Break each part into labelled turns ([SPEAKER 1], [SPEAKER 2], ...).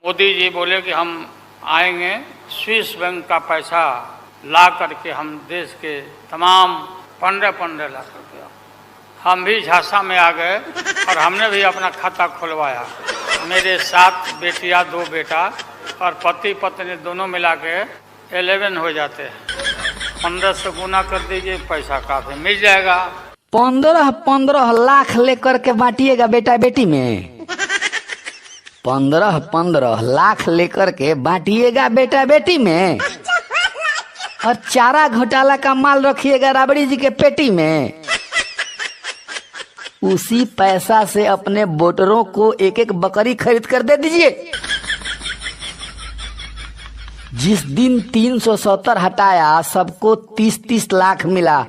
[SPEAKER 1] मोदी जी बोले कि हम आएंगे, स्विस बैंक का पैसा ला करके हम देश के तमाम 15 लाख रुपया, हम भी झांसा में आ गए और हमने भी अपना खाता खुलवाया। मेरे 7 बेटियां 2 बेटा और पति पत्नी दोनों मिला के 11 हो जाते हैं। 15 से गुना कर दीजिए, पैसा काफी मिल जाएगा।
[SPEAKER 2] 15 लाख लेकर के बांटिएगा बेटा बेटी में। 15 लाख लेकर के बांटिएगा बेटा बेटी में और चारा घोटाला का माल रखिएगा राबड़ी जी के पेटी में। उसी पैसा से अपने वोटरों को एक एक बकरी खरीद कर दे दीजिए। जिस दिन 370 हटाया सबको 30-30 लाख मिला।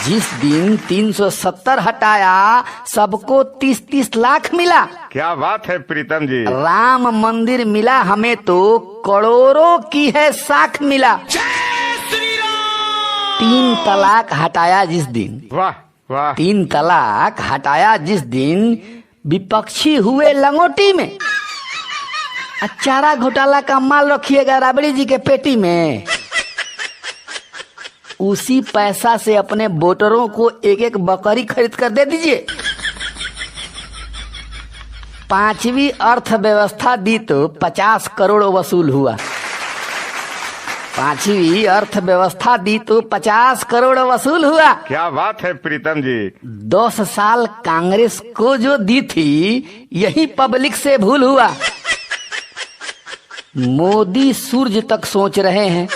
[SPEAKER 2] जिस दिन 370 हटाया सबको 30-30 लाख मिला।
[SPEAKER 3] क्या बात है प्रीतम जी।
[SPEAKER 2] राम मंदिर मिला हमें तो करोड़ों की है साख मिला। 3 तलाक हटाया जिस दिन,
[SPEAKER 3] वाह वाह,
[SPEAKER 2] 3 तलाक हटाया जिस दिन विपक्षी हुए लंगोटी में। चारा घोटाला का माल रखिएगा राबड़ी जी के पेटी में। उसी पैसा से अपने वोटरों को एक एक बकरी खरीद कर दे दीजिए। 5वीं अर्थव्यवस्था दी तो 50 करोड़ वसूल हुआ। 5वीं अर्थव्यवस्था दी तो 50 करोड़ वसूल हुआ।
[SPEAKER 3] क्या बात है प्रीतम जी।
[SPEAKER 2] 10 साल कांग्रेस को जो दी थी यही पब्लिक से भूल हुआ। मोदी सूरज तक सोच रहे हैं,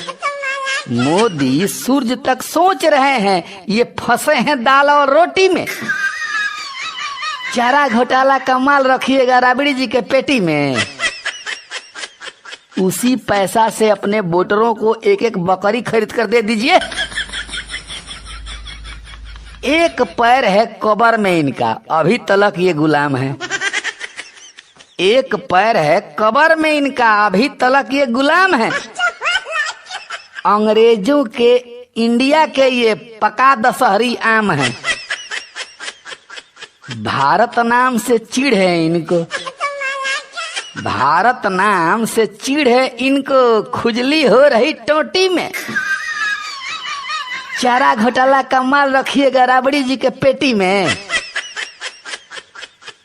[SPEAKER 2] मोदी सूरज तक सोच रहे हैं, ये फंसे हैं दाल और रोटी में। चारा घोटाला का माल रखिएगा राबड़ी जी के पेटी में। उसी पैसा से अपने वोटरों को एक एक बकरी खरीद कर दे दीजिए। एक पैर है कब्र में इनका, अभी तलक ये गुलाम है। एक पैर है कब्र में इनका, अभी तलक ये गुलाम है। अंग्रेजों के इंडिया के ये पका दशहरी आम है। भारत नाम से चिढ़ है इनको, भारत नाम से चिढ़ है इनको, खुजली हो रही टोटी में। चारा घोटाला का माल रखिएगा राबड़ी जी के पेटी में।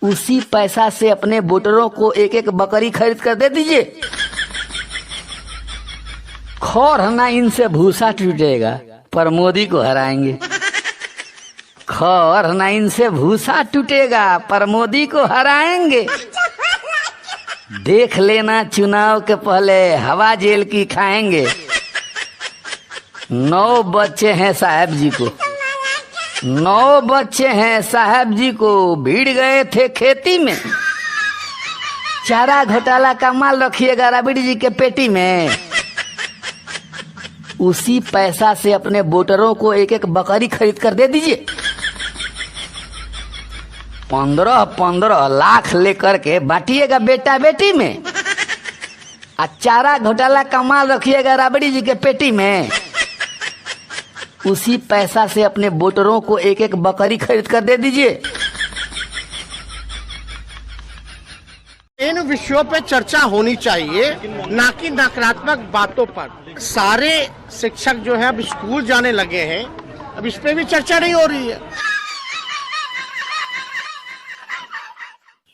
[SPEAKER 2] उसी पैसा से अपने वोटरों को एक एक बकरी खरीद कर दे दीजिए। खौर ना इनसे भूसा टूटेगा पर मोदी को हराएंगे। खौर ना इनसे भूसा टूटेगा पर मोदी को हराएंगे। देख लेना चुनाव के पहले हवा जेल की खाएंगे। 9 बच्चे हैं साहब जी को, 9 बच्चे हैं साहब जी को, भीड़ गए थे खेती में। चारा घोटाला का माल रखिएगा राबड़ी जी के पेटी में। उसी पैसा से अपने वोटरों को एक एक बकरी खरीद कर दे दीजिए। 15 लाख लेकर के बांटिएगा बेटा बेटी में। चारा घोटाला का माल रखिएगा राबड़ी जी के पेटी में। उसी पैसा से अपने वोटरों को एक एक बकरी खरीद कर दे दीजिए।
[SPEAKER 4] इन विषयों पे चर्चा होनी चाहिए, ना कि नकारात्मक बातों पर। सारे शिक्षक जो है अब स्कूल जाने लगे हैं, अब इस पे भी चर्चा नहीं हो रही है।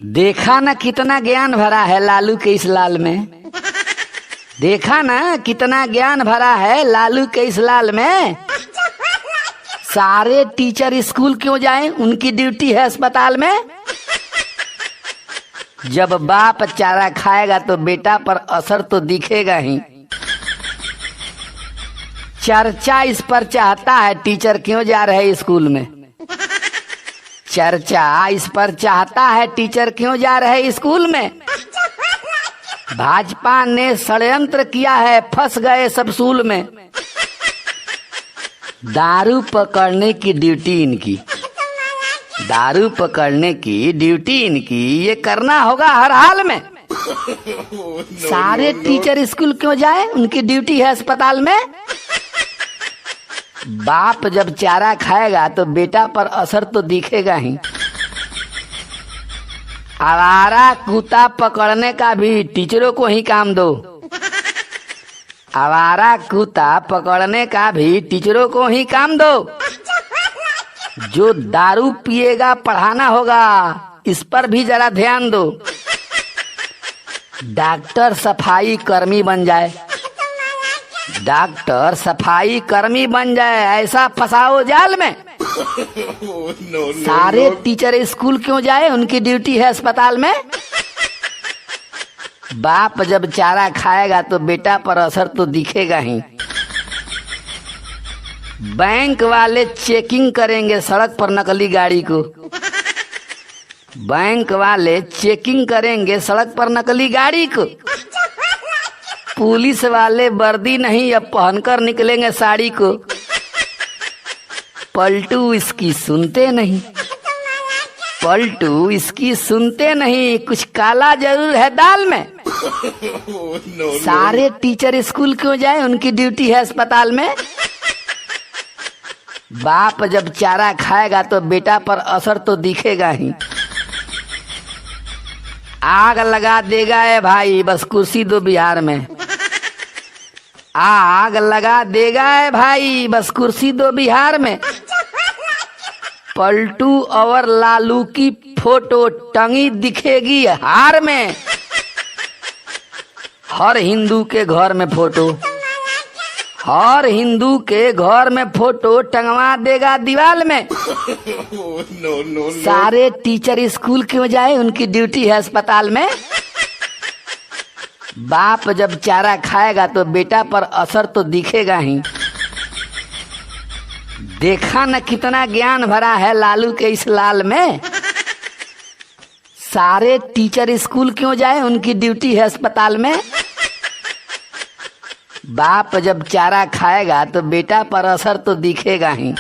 [SPEAKER 2] देखा ना कितना ज्ञान भरा है लालू के इस लाल में। देखा ना कितना ज्ञान भरा है लालू के इस लाल में। सारे टीचर स्कूल क्यों जाएं, उनकी ड्यूटी है अस्पताल में। जब बाप चारा खाएगा तो बेटा पर असर तो दिखेगा ही। चर्चा इस पर चाहता है टीचर क्यों जा रहे स्कूल में। चर्चा इस पर चाहता है टीचर क्यों जा रहे स्कूल में। भाजपा ने षड्यंत्र किया है, फंस गए सब सूल में। दारू पकड़ने की ड्यूटी इनकी, दारू पकड़ने की ड्यूटी इनकी, ये करना होगा हर हाल में। सारे टीचर स्कूल क्यों जाए, उनकी ड्यूटी है अस्पताल में। बाप जब चारा खाएगा तो बेटा पर असर तो दिखेगा ही। आवारा कुत्ता पकड़ने का भी टीचरों को ही काम दो। आवारा कुत्ता पकड़ने का भी टीचरों को ही काम दो। जो दारू पिएगा पढ़ाना होगा, इस पर भी जरा ध्यान दो। डॉक्टर सफाई कर्मी बन जाए, डॉक्टर सफाई कर्मी बन जाए, ऐसा फंसाओ जाल में। सारे टीचर स्कूल क्यों जाए, उनकी ड्यूटी है अस्पताल में। बाप जब चारा खाएगा तो बेटा पर असर तो दिखेगा ही। बैंक वाले चेकिंग करेंगे सड़क पर नकली गाड़ी को। बैंक वाले चेकिंग करेंगे सड़क पर नकली गाड़ी को। पुलिस वाले वर्दी नहीं अब पहनकर निकलेंगे साड़ी को। पलटू इसकी सुनते नहीं, पलटू इसकी सुनते नहीं, कुछ काला जरूर है दाल में। सारे टीचर स्कूल क्यों जाए, उनकी ड्यूटी है अस्पताल में। बाप जब चारा खाएगा तो बेटा पर असर तो दिखेगा ही। आग लगा देगा है भाई, बस कुर्सी दो बिहार में। आग लगा देगा है भाई, बस कुर्सी दो बिहार में। पलटू और लालू की फोटो टंगी दिखेगी हार में। हर हिंदू के घर में फोटो, हर हिंदू के घर में फोटो टंगवा देगा दीवार में। सारे टीचर स्कूल क्यों जाए, उनकी ड्यूटी है अस्पताल में। बाप जब चारा खाएगा तो बेटा पर असर तो दिखेगा ही। देखा न कितना ज्ञान भरा है लालू के इस लाल में। सारे टीचर स्कूल क्यों जाए, उनकी ड्यूटी है अस्पताल में। बाप जब चारा खाएगा तो बेटा पर असर तो दिखेगा ही।